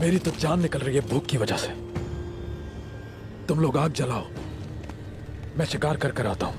मेरी तो जान निकल रही है भूख की वजह से। तुम लोग आग जलाओ, मैं शिकार कर कर आता हूं।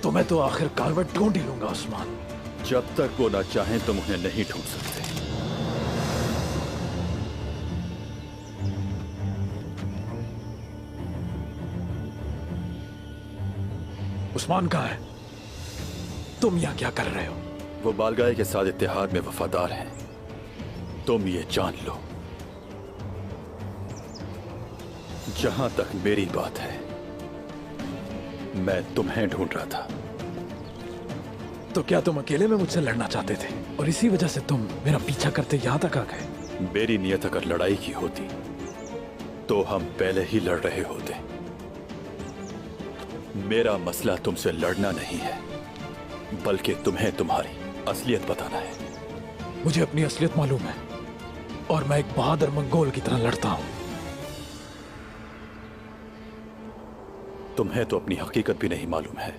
तुम्हें तो आखिरकार मैं ढूंढ ही लूंगा उस्मान। जब तक वो ना चाहें तुम उन्हें नहीं ढूंढ सकते। उस्मान कहाँ है? तुम यहाँ क्या कर रहे हो? वो बालगाय के साथ इत्तेहाद में वफादार हैं, तुम ये जान लो। जहां तक मेरी बात है, मैं तुम्हें ढूंढ रहा था। तो क्या तुम अकेले में मुझसे लड़ना चाहते थे और इसी वजह से तुम मेरा पीछा करते यहां तक आ गए? मेरी नियत अगर लड़ाई की होती तो हम पहले ही लड़ रहे होते। मेरा मसला तुमसे लड़ना नहीं है, बल्कि तुम्हें तुम्हारी असलियत बताना है। मुझे अपनी असलियत मालूम है और मैं एक बहादुर मंगोल की तरह लड़ता हूं। तुम्हें तो अपनी हकीकत भी नहीं मालूम है।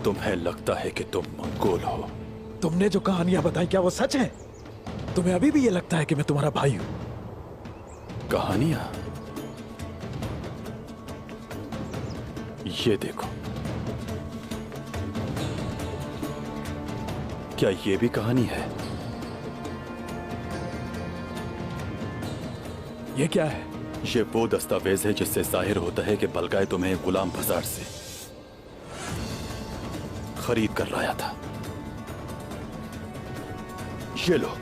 तुम्हें लगता है कि तुम मंगोल हो। तुमने जो कहानियां बताई क्या वो सच है? तुम्हें अभी भी ये लगता है कि मैं तुम्हारा भाई हूं? कहानियां? ये देखो, क्या ये भी कहानी है? ये क्या है? ये वो दस्तावेज है जिससे जाहिर होता है कि बलगाय तुम्हें गुलाम बाजार से खरीद कर लाया था। ये लो,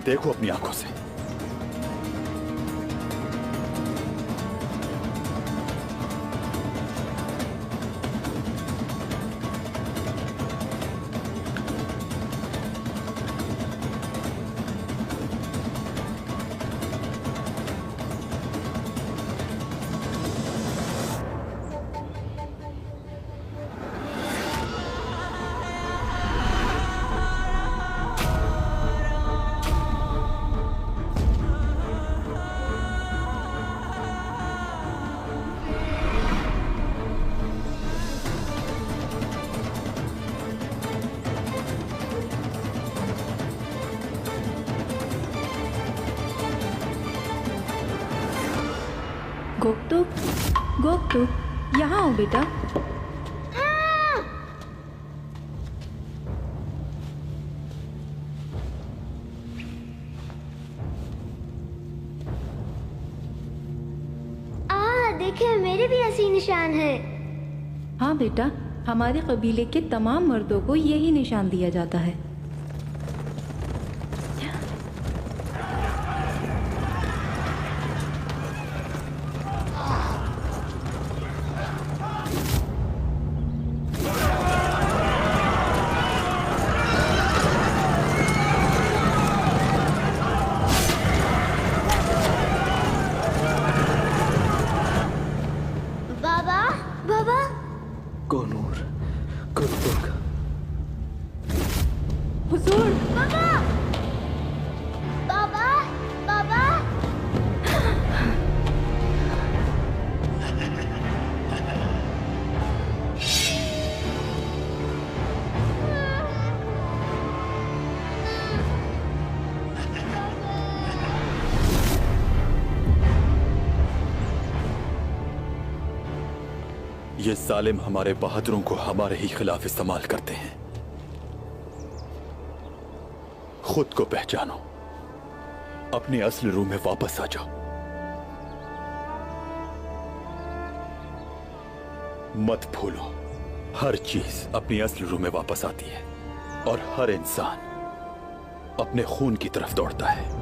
देखो अपनी आंखों से। गोकटुक, यहाँ आओ बेटा। देखिए, मेरे भी ऐसी निशान है। हाँ बेटा, हमारे कबीले के तमाम मर्दों को यही निशान दिया जाता है। ये जालिम हमारे बहादुरों को हमारे ही खिलाफ इस्तेमाल करते हैं। खुद को पहचानो, अपने असली रूप में वापस आ जाओ। मत भूलो, हर चीज अपनी असली रूप में वापस आती है और हर इंसान अपने खून की तरफ दौड़ता है।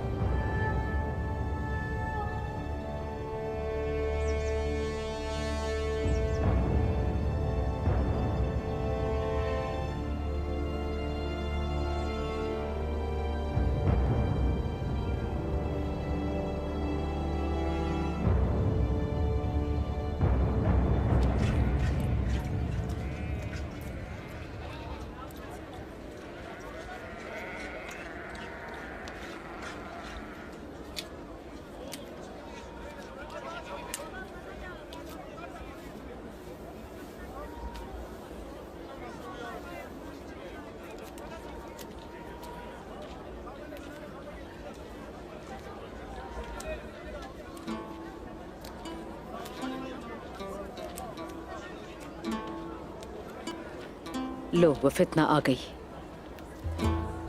लो, वो फितना आ गई।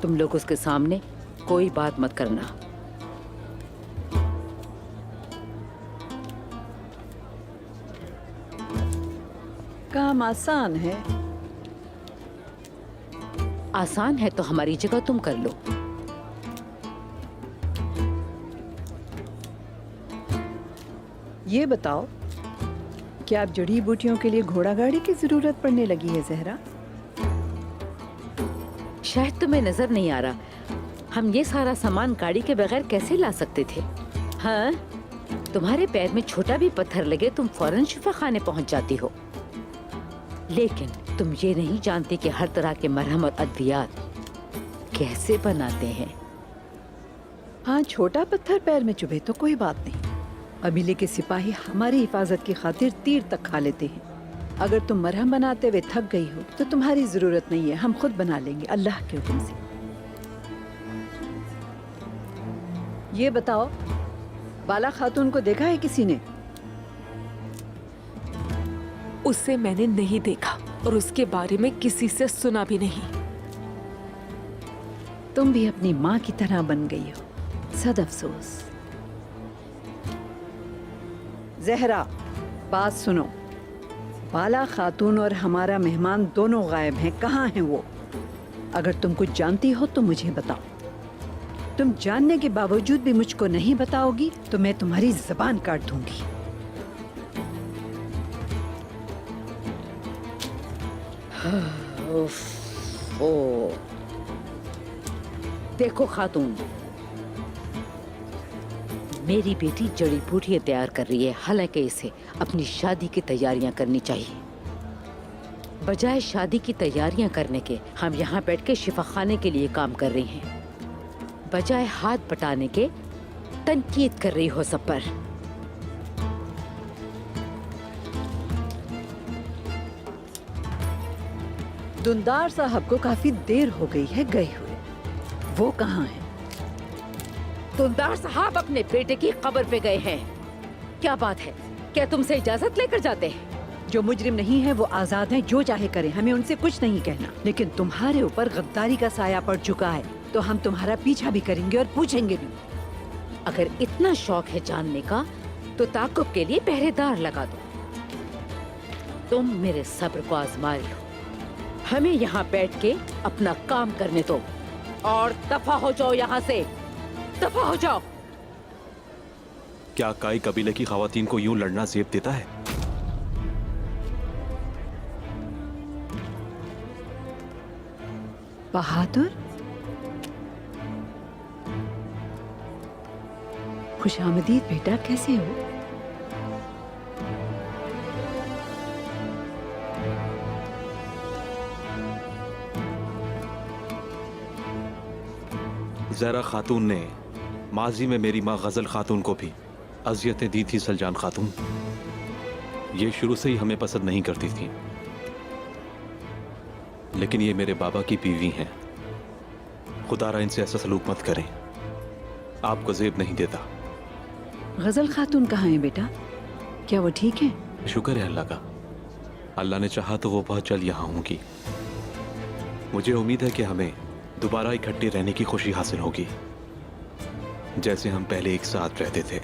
तुम लोग उसके सामने कोई बात मत करना। काम आसान है। आसान है तो हमारी जगह तुम कर लो। ये बताओ, क्या अब जड़ी बूटियों के लिए घोड़ा गाड़ी की जरूरत पड़ने लगी है जहरा? शायद तुम्हें नजर नहीं आ रहा, हम ये सारा सामान गाड़ी के बगैर कैसे ला सकते थे? हाँ, तुम्हारे पैर में छोटा भी पत्थर लगे तुम फौरन शिफा खाने पहुंच जाती हो। लेकिन तुम ये नहीं जानती कि हर तरह के मरहम और अद्वियात कैसे बनाते हैं। हाँ, छोटा पत्थर पैर में चुभे तो कोई बात नहीं। कबीले के सिपाही हमारी हिफाजत की खातिर तीर तक खा लेते हैं। अगर तुम मरहम बनाते हुए थक गई हो तो तुम्हारी जरूरत नहीं है, हम खुद बना लेंगे अल्लाह के हुक्म से। ये बताओ, बाला खातून को देखा है किसी ने? उसे मैंने नहीं देखा और उसके बारे में किसी से सुना भी नहीं। तुम भी अपनी माँ की तरह बन गई हो, सद अफसोस। जहरा, बात सुनो। बाला खातून और हमारा मेहमान दोनों गायब हैं। कहाँ हैं वो? अगर तुम कुछ जानती हो तो मुझे बताओ। तुम जानने के बावजूद भी मुझको नहीं बताओगी तो मैं तुम्हारी जबान काट दूंगी। ओ, देखो खातून, मेरी बेटी जड़ी बूटियां तैयार कर रही है, हालांकि इसे अपनी शादी की तैयारियां करनी चाहिए। बजाय शादी की तैयारियां करने के हम यहाँ बैठ के शिफा खाने के लिए काम कर रही हैं। बजाय हाथ बटाने के तनकीद कर रही हो सब पर। दुंदार साहब को काफी देर हो गई है गए हुए। वो कहाँ है? दुंदार साहब अपने बेटे की कब्र पे गए हैं। क्या बात है, क्या तुमसे इजाजत लेकर जाते हैं? जो मुजरिम नहीं है वो आजाद हैं, जो चाहे करें, हमें उनसे कुछ नहीं कहना। लेकिन तुम्हारे ऊपर गद्दारी का साया पड़ चुका है तो हम तुम्हारा पीछा भी करेंगे और पूछेंगे भी। अगर इतना शौक है जानने का तो ताक़ुब के लिए पहरेदार लगा दो। तुम मेरे सब्र को आजमा रही हो, हमें यहाँ बैठ के अपना काम करने दो और दफा हो जाओ यहाँ से, दफा हो जाओ। क्या काई कबीले की खवातीन को यूं लड़ना जेब देता है? बहादुर, खुशामदीद बेटा, कैसे हो? ज़हरा खातून ने माजी में मेरी माँ गजल खातून को भी अजियतें दी थी। सलजान खातून ये शुरू से ही हमें पसंद नहीं करती थी, लेकिन ये मेरे बाबा की बीवी हैं। खुदारा इनसे ऐसा सलूक मत करें, आपको जेब नहीं देता। गजल खातून कहाँ है बेटा? क्या वो ठीक है? शुक्र है अल्लाह का, अल्लाह ने चाहा तो वो बहुत जल्द यहाँ होंगी। मुझे उम्मीद है कि हमें दोबारा इकट्ठे रहने की खुशी हासिल होगी, जैसे हम पहले एक साथ रहते थे।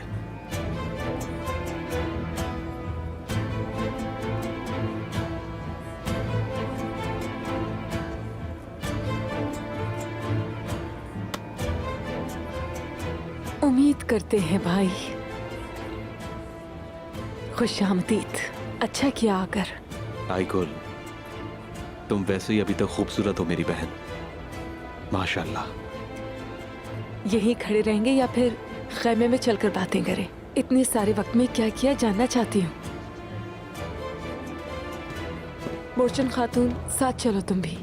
उम्मीद करते हैं भाई। खुशामदीद। अच्छा किया आकर। आइगुल, तुम वैसे ही अभी तक खूबसूरत हो मेरी बहन, माशाल्लाह। यहीं खड़े रहेंगे या फिर खैमे में चलकर बातें करें? इतने सारे वक्त में क्या किया जानना चाहती हूँ। मोर्चन खातून, साथ चलो तुम भी।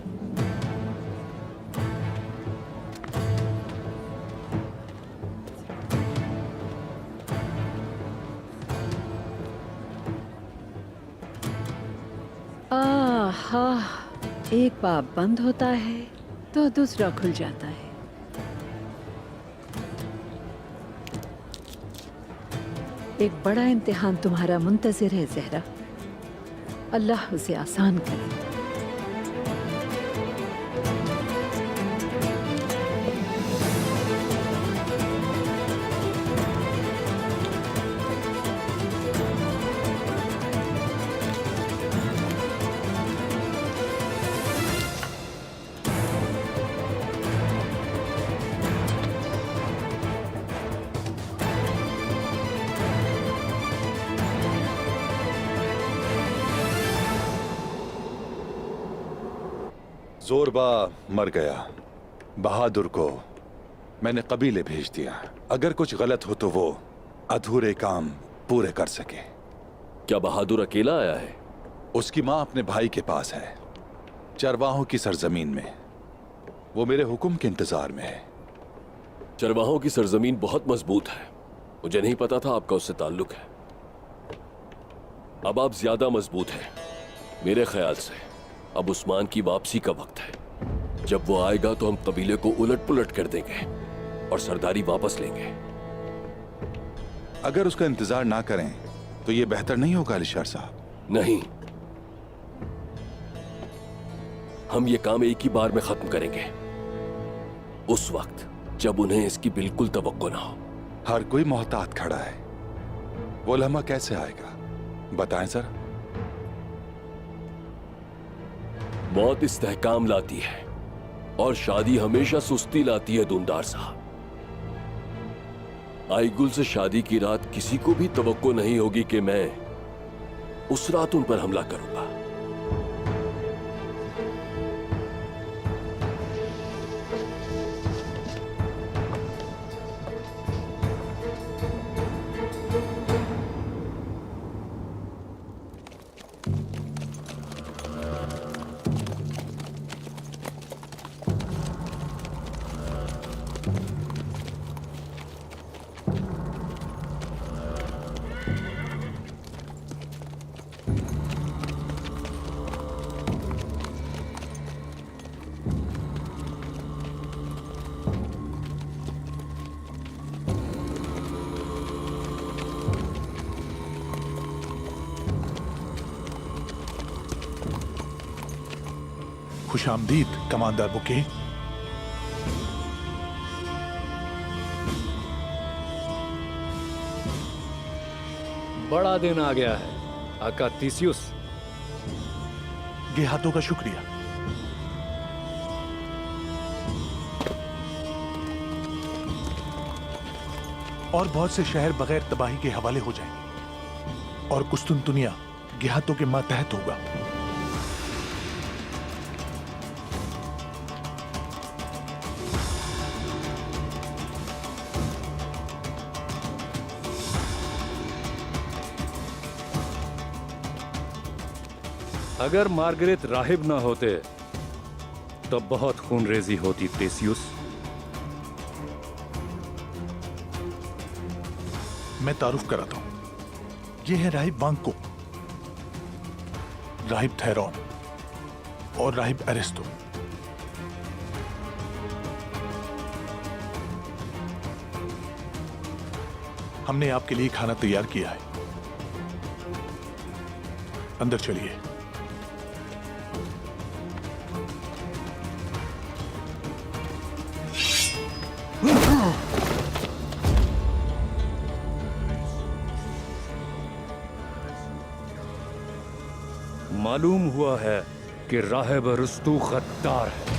आहा, एक बार बंद होता है तो दूसरा खुल जाता है। एक बड़ा इम्तिहान तुम्हारा मुंतजिर है ज़हरा, अल्लाह उसे आसान करे। जोरबा मर गया, बहादुर को मैंने कबीले भेज दिया। अगर कुछ गलत हो तो वो अधूरे काम पूरे कर सके। क्या बहादुर अकेला आया है? उसकी माँ अपने भाई के पास है, चरवाहों की सरजमीन में। वो मेरे हुक्म के इंतजार में है। चरवाहों की सरजमीन बहुत मजबूत है। मुझे नहीं पता था आपका उससे ताल्लुक है। अब आप ज्यादा मजबूत हैं। मेरे ख्याल से अब उस्मान की वापसी का वक्त है। जब वो आएगा तो हम कबीले को उलट पुलट कर देंगे और सरदारी वापस लेंगे। अगर उसका इंतजार ना करें तो ये बेहतर नहीं होगा अलीशार साहब? नहीं, हम ये काम एक ही बार में खत्म करेंगे, उस वक्त जब उन्हें इसकी बिल्कुल तवक्को ना हो। हर कोई मोहतात खड़ा है, वो लम्हा कैसे आएगा बताएं सर। मौत इस्तेहकाम लाती है और शादी हमेशा सुस्ती लाती है दूनदार साहब। आईगुल से शादी की रात किसी को भी तवक्को नहीं होगी कि मैं उस रात उन पर हमला करूंगा। खुशामदीद कमांडर बुके। बड़ा दिन आ गया है आका तीसियुस। गेहातों का शुक्रिया। और बहुत से शहर बगैर तबाही के हवाले हो जाएंगे और कुस्तुनतुनिया गेहातों के मातहत होगा। अगर मार्गरेट राहिब ना होते तब बहुत खूनरेजी होती तेसियुस। मैं तारुफ कराता हूं, ये है राहिब वांको, राहिब थैरॉन और राहिब अरिस्तो। हमने आपके लिए खाना तैयार किया है, अंदर चलिए। मालूम हुआ है कि राहिब रुस्तु गद्दार है।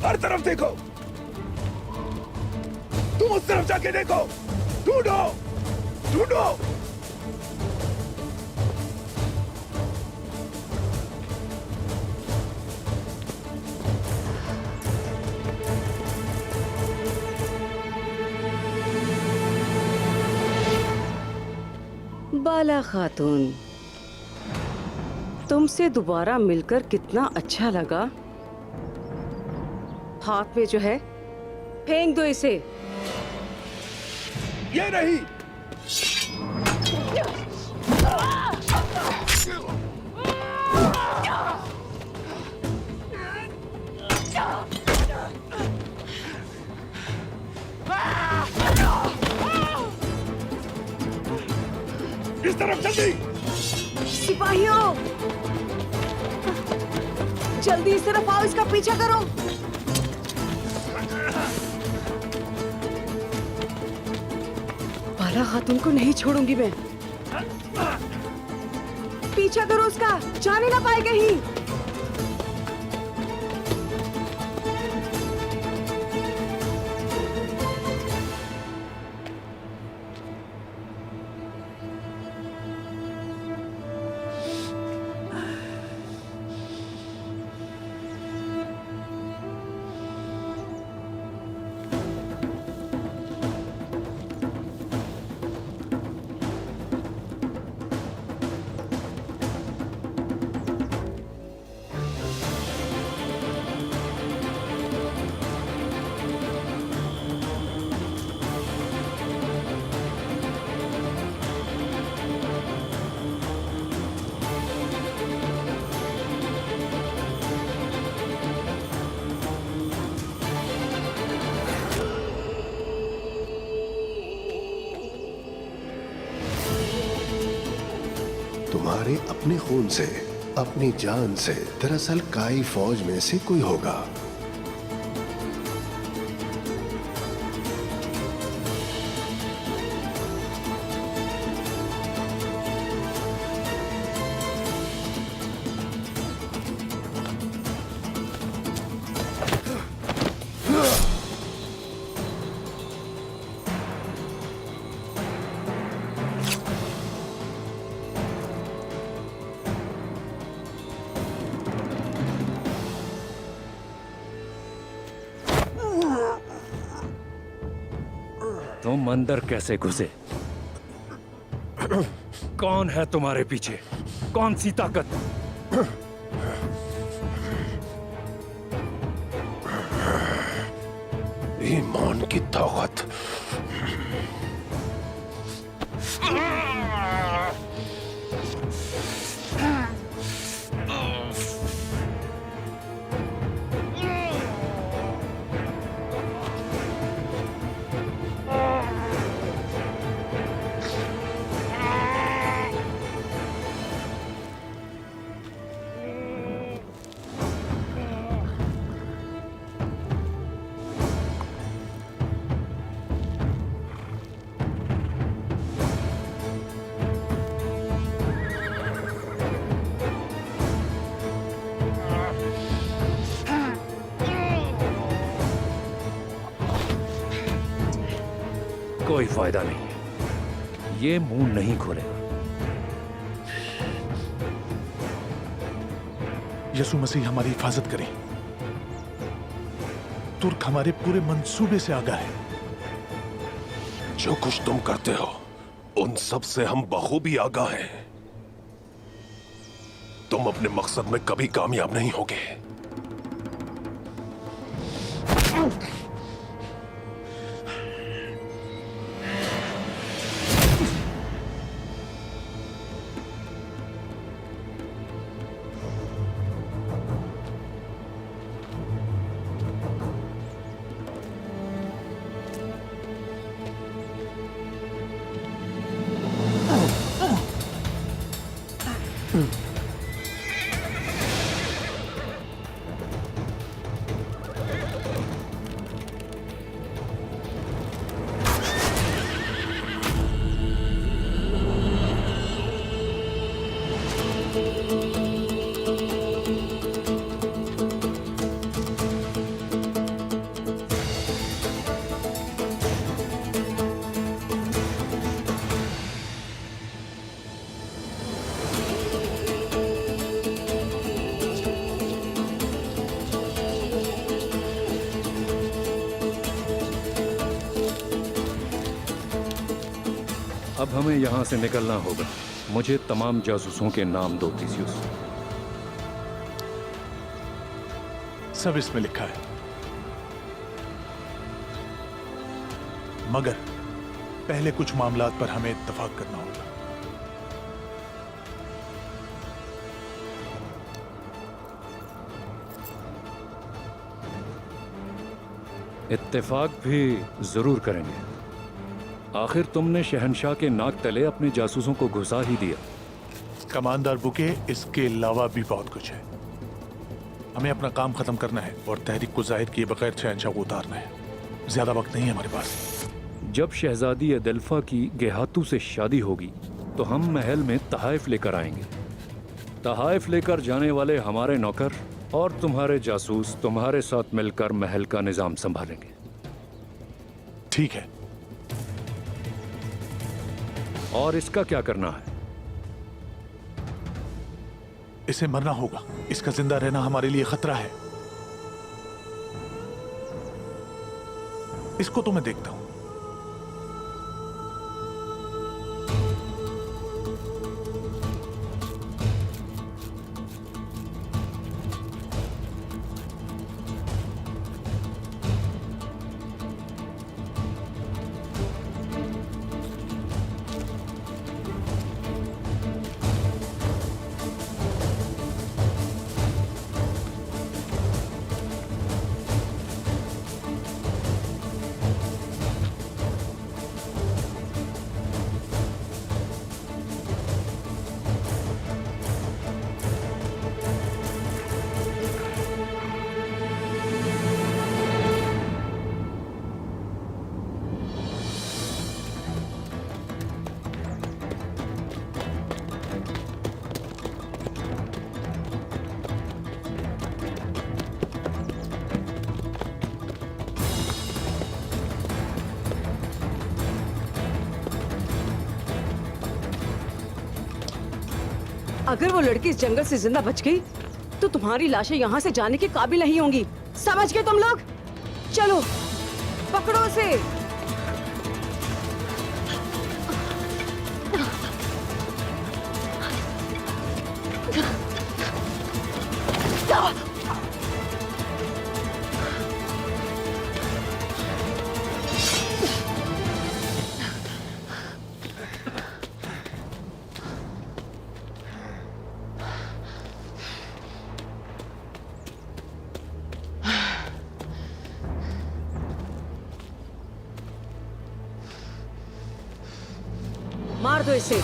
हर तरफ देखो, तुम उस तरफ जाके देखो, ढूंढो ढूंढो। बाला खातून, तुमसे दोबारा मिलकर कितना अच्छा लगा। हाथ में जो है फेंक दो इसे। ये नहीं। इस तरफ जल्दी। सिपाहियों, जल्दी इस तरफ आओ, इसका पीछा करो। बाला खातून को नहीं छोड़ूंगी मैं। पीछा करो उसका, जाने ना पाए कहीं। तुम्हारे अपने खून से, अपनी जान से, दरअसल काई फौज में से कोई होगा। तुम अंदर कैसे घुसे? कौन है तुम्हारे पीछे? कौन सी ताकत? ईमान की ताकत। कोई फायदा नहीं है, ये मुंह नहीं खोलेगा। यसु मसीह हमारी हिफाजत करे। तुर्क हमारे पूरे मंसूबे से आगाह है। जो कुछ तुम करते हो उन सब से हम बखूबी आगाह हैं। तुम अपने मकसद में कभी कामयाब नहीं होगे। अब हमें यहाँ से निकलना होगा। मुझे तमाम जासूसों के नाम दो थिसियुस। सब इसमें लिखा है, मगर पहले कुछ मामलात पर हमें इत्तेफाक करना होगा। इत्तेफाक भी जरूर करेंगे। आखिर तुमने शहंशाह के नाक तले अपने जासूसों को घुसा ही दिया। कमांडर बुके, इसके अलावा भी बहुत कुछ है। हमें अपना काम खत्म करना है और तहरीक को जाहिर किए बगैर शहंशाह को उतारना है। ज्यादा वक्त नहीं है हमारे पास। जब शहजादी अदल्फा की गेहातू से शादी होगी तो हम महल में तहाइफ लेकर आएंगे। तहाइफ लेकर जाने वाले हमारे नौकर और तुम्हारे जासूस तुम्हारे साथ मिलकर महल का निजाम संभालेंगे। ठीक है। और इसका क्या करना है? इसे मरना होगा। इसका जिंदा रहना हमारे लिए खतरा है। इसको तो मैं देखता हूं। अगर वो लड़की इस जंगल से जिंदा बच गई तो तुम्हारी लाशें यहाँ से जाने के काबिल नहीं होंगी। समझ गए तुम लोग? चलो पकड़ो उसे। मार दो इसे।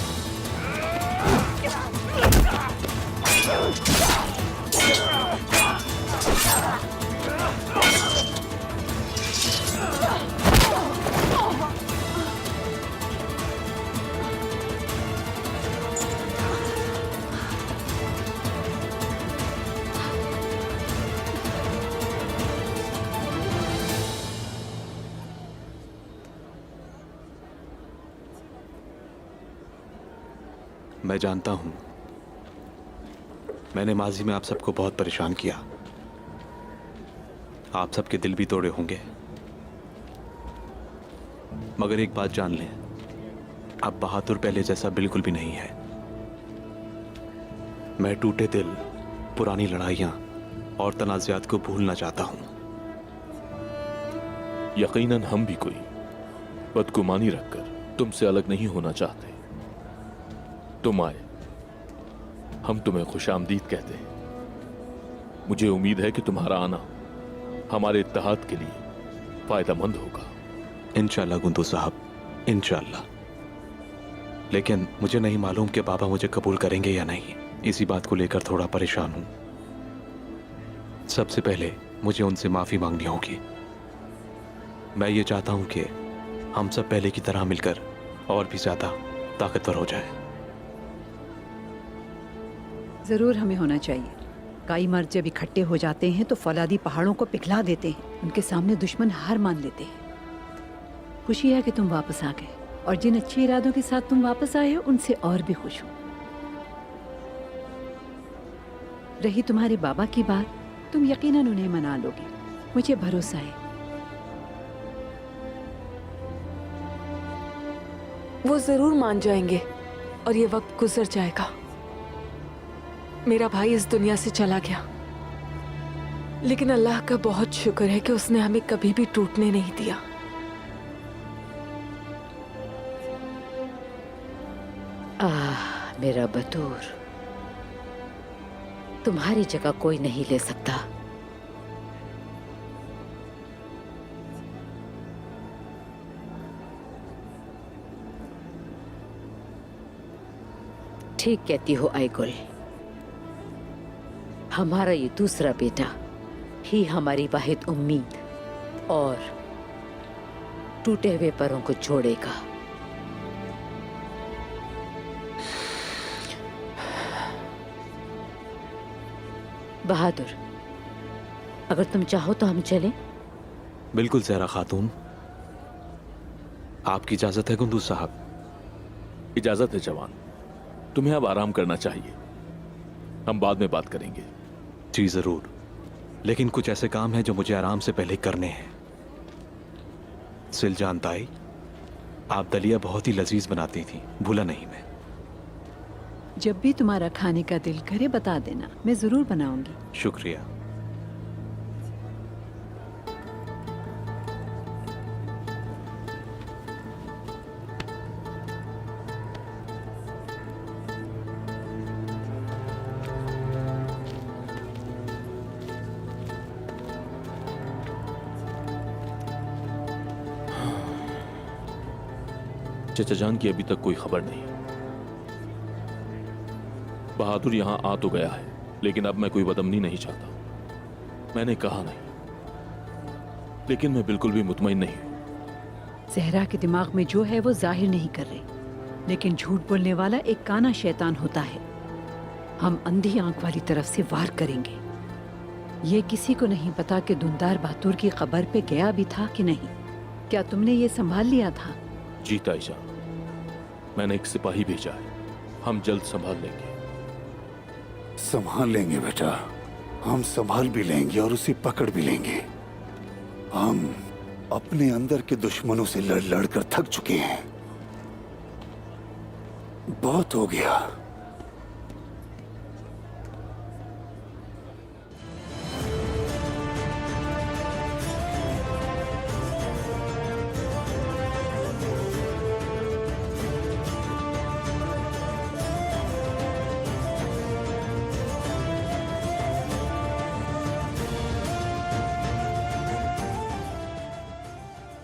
मैं जानता हूं मैंने माजी में आप सबको बहुत परेशान किया, आप सबके दिल भी तोड़े होंगे, मगर एक बात जान लें, अब बहादुर पहले जैसा बिल्कुल भी नहीं है। मैं टूटे दिल, पुरानी लड़ाइयां और तनाज़ात को भूलना चाहता हूं। यकीनन हम भी कोई बदगुमानी रखकर तुमसे अलग नहीं होना चाहते। तुम आए, हम तुम्हें खुशामदीद कहते हैं। मुझे उम्मीद है कि तुम्हारा आना हमारे इत्तेहाद के लिए फायदेमंद होगा। इंशाल्लाह गुंदू साहब, इंशाल्लाह। लेकिन मुझे नहीं मालूम कि बाबा मुझे कबूल करेंगे या नहीं। इसी बात को लेकर थोड़ा परेशान हूं। सबसे पहले मुझे उनसे माफी मांगनी होगी। मैं ये चाहता हूं कि हम सब पहले की तरह मिलकर और भी ज्यादा ताकतवर हो जाए। जरूर हमें होना चाहिए। कई मर्द जब इकट्ठे हो जाते हैं तो फौलादी पहाड़ों को पिघला देते हैं। उनके सामने दुश्मन हार मान लेते हैं। खुशी है कि तुम वापस आ गए, और जिन अच्छे इरादों के साथ तुम वापस आए हो उनसे और भी खुश हूं। रही तुम्हारे बाबा की बात, तुम यकीनन उन्हें मना लोगे, मुझे भरोसा है। वो जरूर मान जाएंगे और ये वक्त गुजर जाएगा। मेरा भाई इस दुनिया से चला गया, लेकिन अल्लाह का बहुत शुक्र है कि उसने हमें कभी भी टूटने नहीं दिया। मेरा बतूर, तुम्हारी जगह कोई नहीं ले सकता। ठीक कहती हो आईगुल, हमारा ये दूसरा बेटा ही हमारी वाहिद उम्मीद और टूटे हुए परों को जोड़ेगा। बहादुर, अगर तुम चाहो तो हम चलें। बिल्कुल ज़हरा खातून, आपकी इजाजत है गुंदू साहब? इजाजत है जवान, तुम्हें अब आराम करना चाहिए। हम बाद में बात करेंगे। जी जरूर, लेकिन कुछ ऐसे काम हैं जो मुझे आराम से पहले करने हैं। सिलजान ताई, आप दलिया बहुत ही लजीज बनाती थी, भूला नहीं मैं। जब भी तुम्हारा खाने का दिल करे बता देना, मैं जरूर बनाऊंगी। शुक्रिया। चचा जान की अभी तक कोई खबर नहीं। बहादुर यहां आ तो गया है, लेकिन अब मैं कोई बदअमनी नहीं चाहता। मैंने कहा नहीं, लेकिन मैं बिल्कुल भी मुतमईन नहीं हूं। ज़हरा के दिमाग में जो है वो जाहिर नहीं कर रही, लेकिन झूठ बोलने वाला एक काना शैतान होता है। हम अंधी आंख वाली तरफ से वार करेंगे। ये किसी को नहीं पता कि धुंधार बहादुर की खबर पे गया भी था कि नहीं। क्या तुमने ये संभाल लिया था? जी ताईजा, मैंने एक सिपाही भेजा है, हम जल्द संभाल लेंगे। संभाल लेंगे बेटा, हम संभाल भी लेंगे और उसे पकड़ भी लेंगे। हम अपने अंदर के दुश्मनों से लड़ लड़ कर थक चुके हैं। बहुत हो गया।